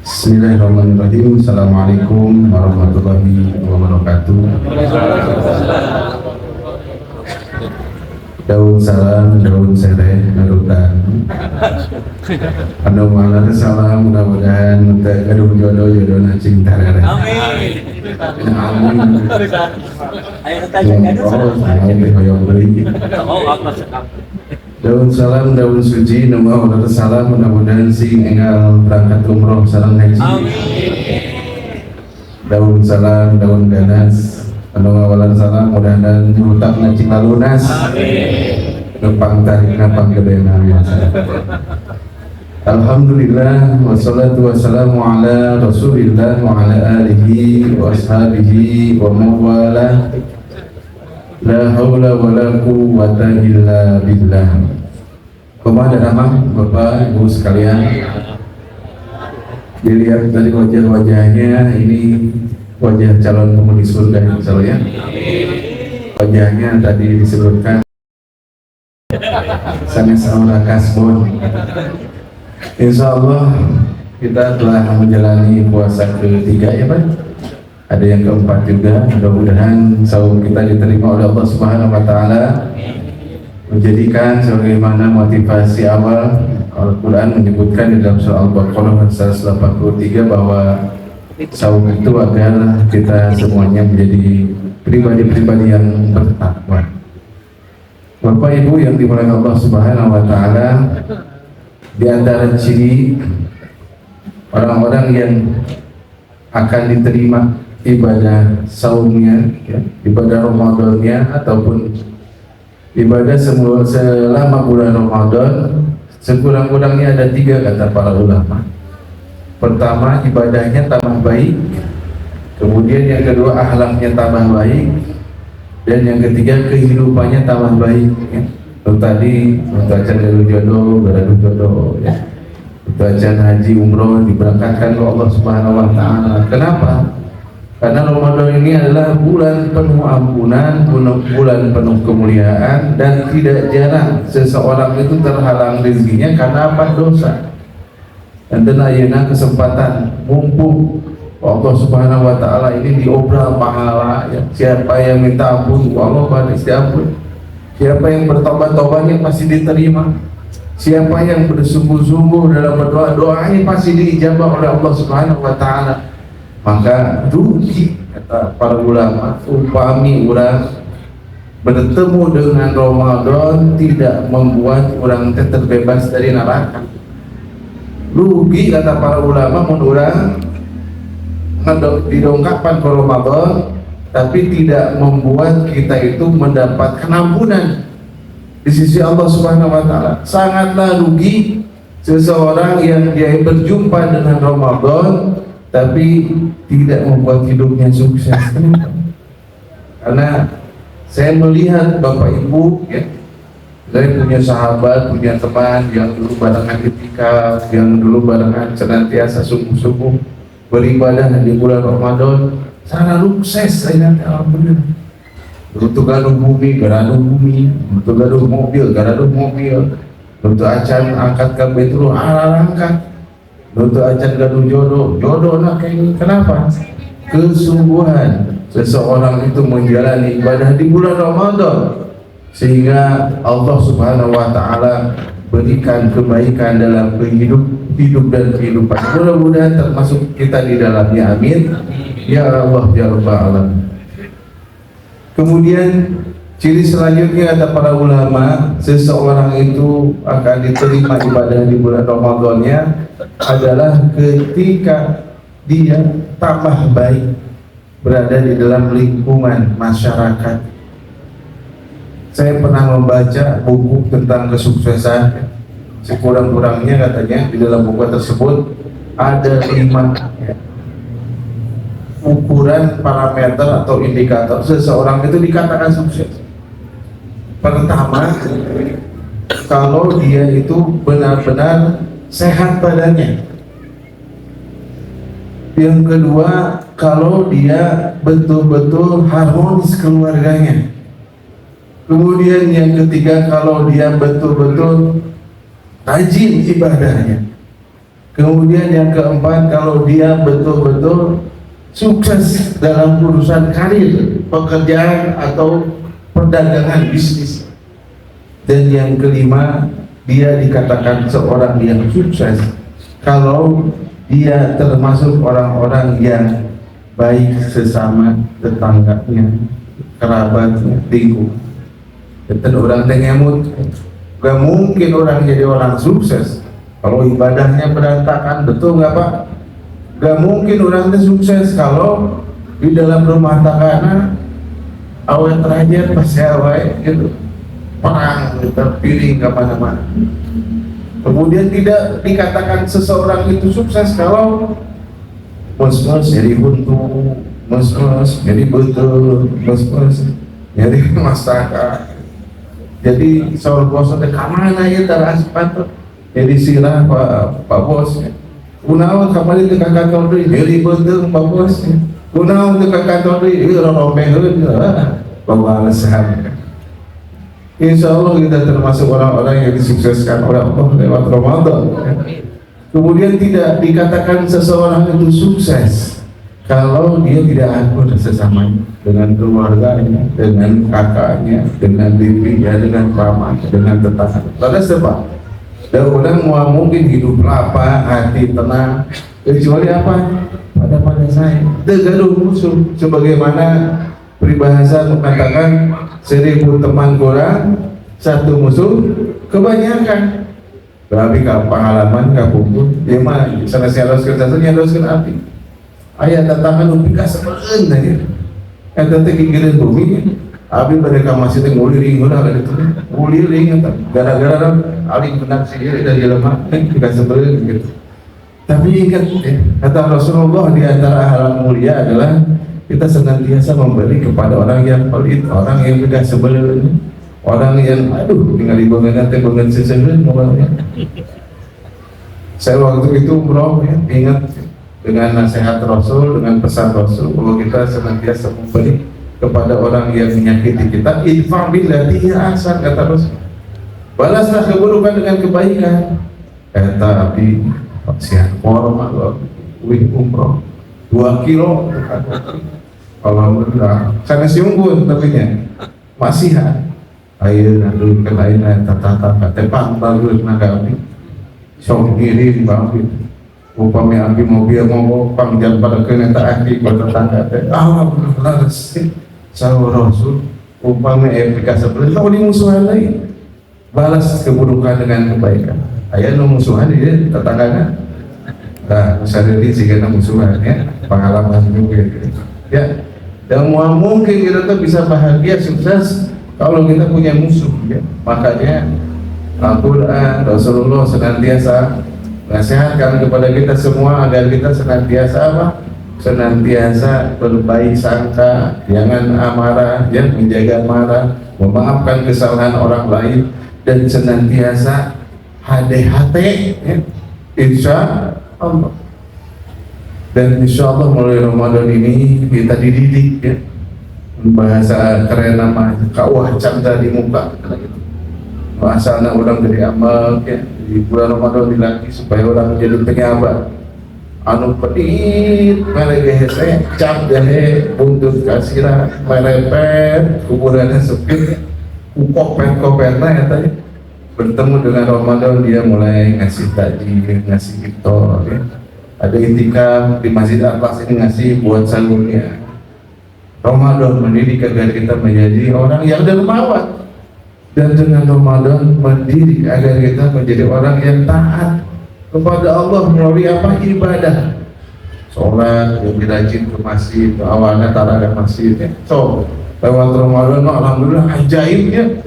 Bismillahirrahmanirrahim. Assalamualaikum warahmatullahi wabarakatuh. Daun salam, daun sereh, narutan. Anu malar salam, mudah-mudahan untuk gaduh jodoh na cinta rere. Amin. Amin. Ayo tanya gaduh. Amin hoyong deui. Oh, aku sekap. Daun salam, daun suci, nama malar salam, mudah-mudahan sing enggal berangkat umroh sareng haji. Amin. Daun salam, daun ganas, anu ngawalan salam, mudah-mudahan hutang cing lunas. Amin. Numpang tarikna panggedena biasa. Alhamdulillah wassalatu wassalamu ala Rasulillah wa ala alihi wa ashabihi wa mawalah. La haula wa la quwwata illa billah. Bapak dan Amang, Bapak, Ibu sekalian, dilihat dari wajah-wajahnya, ini wajah calon penghuni surga insyaallah ya. Wajahnya tadi disebutkan sangat saudara kasbon. Insyaallah kita telah menjalani puasa ketiga ya Pak. Ada yang keempat juga. Mudah-mudahan saum kita diterima oleh Allah Subhanahu wa taala, menjadikan sebagaimana motivasi awal Al-Qur'an menyebutkan di dalam surah Al-Baqarah ayat 183 bahwa saum itu agar kita semuanya menjadi pribadi-pribadi yang bertakwa. Bapak Ibu yang dimuliakan Allah Subhanahu wa taala, di antara ciri orang-orang yang akan diterima ibadah saumnya, ya, ibadah Ramadannya ataupun ibadah selama bulan Ramadan, sekurang-kurangnya ada 3 kata para ulama. Pertama, ibadahnya tambah baik. Kemudian yang kedua, akhlaknya tambah baik. Dan yang ketiga, kehidupannya tambah baik ya. Tadi untuk acan jodoh, beradu jodoh ya. Untuk acan haji umroh diberangkatkan oleh Allah Subhanahu wa taala. Kenapa? Karena Ramadan ini adalah bulan penuh ampunan, bulan penuh kemuliaan, dan tidak jarang seseorang itu terhalang rezekinya karena apa? Dosa. Dan ayeuna kesempatan mumpung Allah Subhanahu wa taala ini diobral pahala ya. Siapa yang minta ampun, Allah pasti ampun. Siapa yang bertobat-tobatnya pasti diterima. Siapa yang bersungguh-sungguh dalam berdoa, doanya pasti diijabah oleh Allah Subhanahu wa taala. Maka rugi kata para ulama, upami orang bertemu dengan Ramadan tidak membuat orang terbebas dari neraka. Rugi kata para ulama mun urang didongkapkan ke Ramadan tapi tidak membuat kita itu mendapatkan ampunan di sisi Allah Subhanahu wa taala. Sangatlah rugi seseorang yang dia berjumpa dengan Ramadan tapi tidak membuat hidupnya sukses. Karena saya melihat Bapak Ibu ya, saya punya sahabat, punya teman yang dulu barengan itikaf, yang dulu barengan senantiasa sungguh-sungguh beribadah di bulan Ramadan, sangat sukses saya nanti alhamdulillah. Untuk gaduh bumi, garadu bumi, untuk gaduh mobil, garadu mobil, untuk acan angkat ke Betul angkat, untuk acan gaduh jodoh nak kayak ini. Kenapa? Kesungguhan seseorang itu menjalani ibadah di bulan Ramadan sehingga Allah Subhanahu wa taala berikan kebaikan dalam hidup dan kehidupan. Mudah-mudahan termasuk kita di dalamnya, amin ya Allah ya Rabbal alamin. Kemudian ciri selanjutnya kata para ulama, seseorang itu akan diterima ibadah di bulan Ramadannya adalah ketika dia tambah baik berada di dalam lingkungan masyarakat. Saya pernah membaca buku tentang kesuksesan, sekurang-kurangnya katanya di dalam buku tersebut ada 5 ukuran parameter atau indikator seseorang itu dikatakan sukses. Pertama, kalau dia itu benar-benar sehat badannya. Yang kedua, kalau dia betul-betul harmonis keluarganya. Kemudian yang ketiga, kalau dia betul-betul rajin ibadahnya. Kemudian yang keempat, kalau dia betul-betul sukses dalam urusan karir, pekerjaan atau perdagangan bisnis. Dan yang kelima, dia dikatakan seorang yang sukses kalau dia termasuk orang-orang yang baik sesama tetangganya, kerabatnya, lingkungan. Dan orang tengemut, gak mungkin orang jadi orang sukses kalau ibadahnya berantakan, betul nggak Pak? Gak mungkin orang itu sukses kalau di dalam rumah tangga awet terakhir pas awet gitu, perang terpiring kemana-mana. Kemudian tidak dikatakan seseorang itu sukses kalau mus-mus jadi buntu, mus-mus jadi betul, mus-mus jadi masyarakat. Jadi soal bos ada kamana ya teras patut jadi sirah Pak Bos. Kunaon kamari teu ka kantor deui heuli beuteuh Pak Bos. Kunaon teu ka kantor deui ieu robeheun bawa alasan. Insyaallah kita termasuk orang-orang yang disukseskan oleh Allah lewat Ramadan. Kemudian tidak dikatakan seseorang itu sukses kalau dia tidak akur sesamanya, dengan keluarganya, dengan kakaknya, dengan bibinya, dengan pamannya, dengan tetangga. Lalu sebab dan orang mau mungkin hidup lapang, hati tenang, kecuali apa? Pada saya tergaduh musuh, sebagaimana peribahasa mengatakan 1000 teman kurang, 1 musuh kebanyakan. Berarti kalau pengalaman kapungkur, dia mah selesai kerjanya haruskan api. Ayat tantangan upi kasebeun tadi. Eta teh gigireun bumi, abi mereka masih teh nguliring heula ka ditu. Nguliring eta gara-gara aling benak sihir dari lemah kasebeun gitu. Tapi ingat kata Rasulullah di antara hal mulia adalah kita senantiasa memberi kepada orang yang pelit, orang yang tidak sebelum, orang yang aduh tinggal di bangunan teh bangun seseueun mobilnya. Saya waktu itu bro ya, ingat dengan nasihat Rasul, dengan pesan Rasul bahwa kita senantiasa memberi kepada orang yang menyakiti kita. Idfa' billati hiya ahsan, kata Rasul. Balaslah keburukan dengan kebaikan. Eta api siang formal wih umroh 2 kilo. Alhamdulillah. Sana siunggun tapi nya masihan. Ayeuna dulu kan ayeuna tata tepang bagus nagawi. Sok diri bangkit. Upami abi mobil mau pangjam pada kena tak aktif pada tetangga teh. Alhamdulillah sih. Sahur Rasul. Upami etika seperti tahu di musuhan lain. Balas keburukan dengan kebaikan. Aya nu musuhan dia tetanggana. Nah, sadari sih kena musuhan ya. Pengalaman juga gitu. Ya. Dan mungkin kita tuh bisa bahagia sukses kalau kita punya musuh ya. Makanya Al-Quran, Rasulullah senantiasa nasihatkan kepada kita semua agar kita senantiasa apa? Senantiasa berbaik sangka, jangan amarah, yang menjaga marah, memaafkan kesalahan orang lain, dan senantiasa hati-hati ya. Insya Allah. Dan insya Allah mulai Ramadan ini kita dididik ya. Bahasa keren nama kawah camda di muka bahasa orang dari amal ya. Di bulan Ramadan dilatih supaya orang menjadi penyabar anu pedit mereka hese cap jahe buntut kasira merepet kuburannya sepit kopet-kopetnya ya tadi bertemu dengan Ramadan dia mulai ngasih takjil, ngasih iftar ya. Ada itikaf di Masjid Al-Aqsa ini ngasih buat sahurnya. Ramadan mendidik agar kita menjadi orang yang dermawan. Dan dengan Ramadan mendidik agar kita menjadi orang yang taat kepada Allah melalui apa? Ibadah. Sholat, yang dirajin ke masjid, awalnya tarawih masjid ya. So, lewat Ramadan alhamdulillah ajaibnya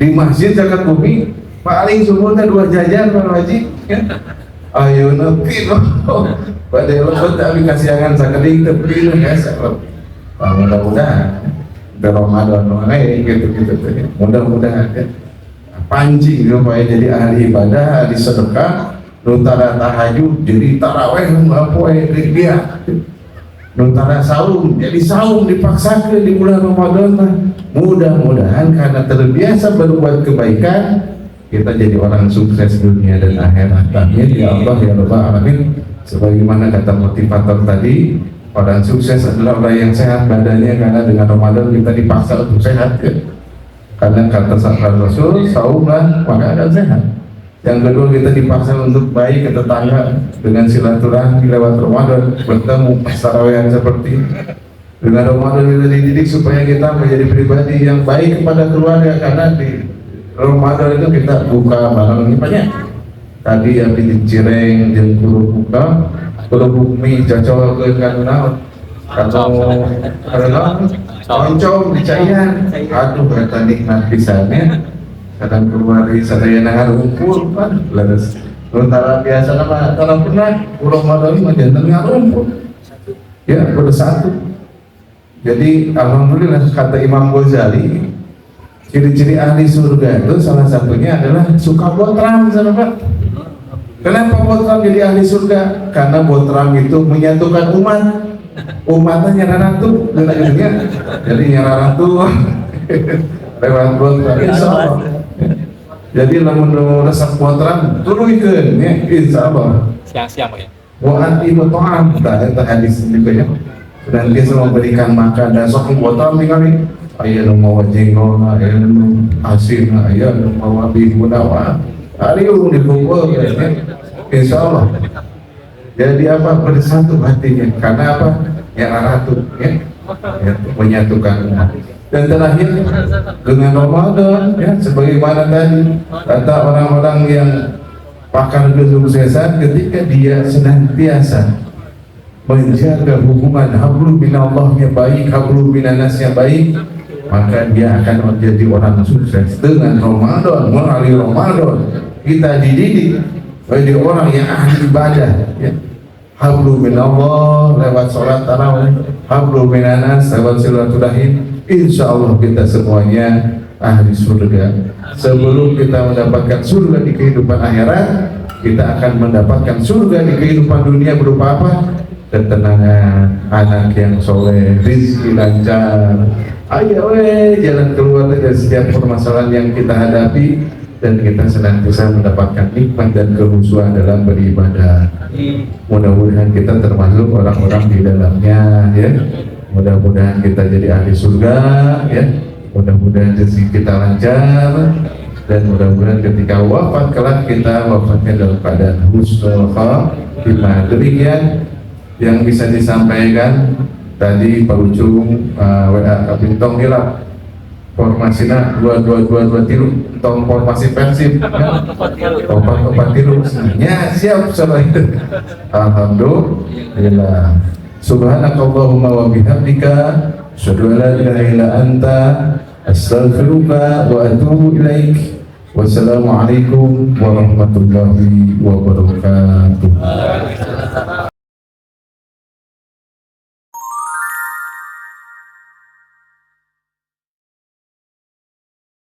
di masjid zakat bumi paling sumurnya 2 jajan Pak Haji ya. Ayo nanti pada lebat tapi kasihangan sakedik tapi ya mudah-mudahan di Ramadan gitu ya. Mudah-mudahan ya pancing supaya jadi ahli ibadah, ahli sedekah, nuntara tahajud jadi taraweh poe dia, nuntara saum jadi saum dipaksakan di bulan Ramadan. Mudah-mudahan karena terbiasa berbuat kebaikan kita jadi orang sukses dunia dan akhirat. Amin ya Allah ya Rabbal alamin. Sebagaimana kata motivator tadi, orang sukses adalah orang yang sehat badannya, karena dengan Ramadan kita dipaksa untuk sehat ya. Karena kata sabda Rasul, saumlah maka akan sehat. Yang kedua, kita dipaksa untuk baik ke tetangga dengan silaturahmi lewat Ramadan, bertemu tarawehan seperti ini. Dengan Ramadan kita dididik supaya kita menjadi pribadi yang baik kepada keluarga, karena di Ramadan itu kita buka barang ini banyak. Tadi yang bikin cireng, yang buka kerupuk mie cocok ke kanal atau karena oncom dicairan, aduh kata nikmat pisannya. Kadang keluar di sadaya nahar rumput kan laras sementara biasa nama kalau pernah Ramadan menjadi rumput ya bersatu. Jadi alhamdulillah kata Imam Ghazali, ciri-ciri ahli surga itu salah satunya adalah suka botram, sahabat. Kenapa botram jadi ahli surga? Karena botram itu menyatukan umat. Umatnya nyararatu, jadi nyararatu lewat botram. Insyaallah. Jadi lamun resep botram turunkeun ya, insyaallah. Siang-siang ya. Wa anti mutaan, itu hadis juga ya. Dan dia selalu memberikan makan dan sok botram tinggalin. Aya nu mawa jengkol, aya nu asin, aya nu mawa bihun awa. Hari ini dikumpul ya. Insyaallah. Jadi apa? Bersatu hatinya. Karena apa? Yang aratu ya. Menyatukan umat. Dan terakhir dengan Ramadan ya, sebagaimana tadi kata orang-orang yang pakar kesuksesan, ketika dia senantiasa menjaga hubungan hablum minallahnya baik, hablum minannasnya baik, maka dia akan menjadi orang sukses. Dengan Ramadan, melalui Ramadan kita dididik menjadi orang yang ahli ibadah ya. Hablum minallah lewat sholat tarawih, hablum minannas lewat silaturahim. Insya Allah kita semuanya ahli surga. Sebelum kita mendapatkan surga di kehidupan akhirat, kita akan mendapatkan surga di kehidupan dunia berupa apa? Ketenangan, anak yang soleh, rizki lancar. Ayo jalan keluar dari setiap permasalahan yang kita hadapi, dan kita senantiasa mendapatkan nikmat dan kehusuan dalam beribadah. Mudah-mudahan kita termasuk orang-orang di dalamnya ya. Mudah-mudahan kita jadi ahli surga ya. Mudah-mudahan rezeki kita lancar, dan mudah-mudahan ketika wafat kelak kita wafatnya dalam keadaan husnul khatimah. Demikian yang bisa disampaikan tadi Pak Ucung WA Kapintong hilap formasinya 2223 tong formasi Persib ya. 443 ya siap salah itu. Alhamdulillah. Subhanakallahumma wa bihamdika asyhadu an la ilaha illa anta astaghfiruka wa atubu ilaik. Wassalamualaikum warahmatullahi wabarakatuh.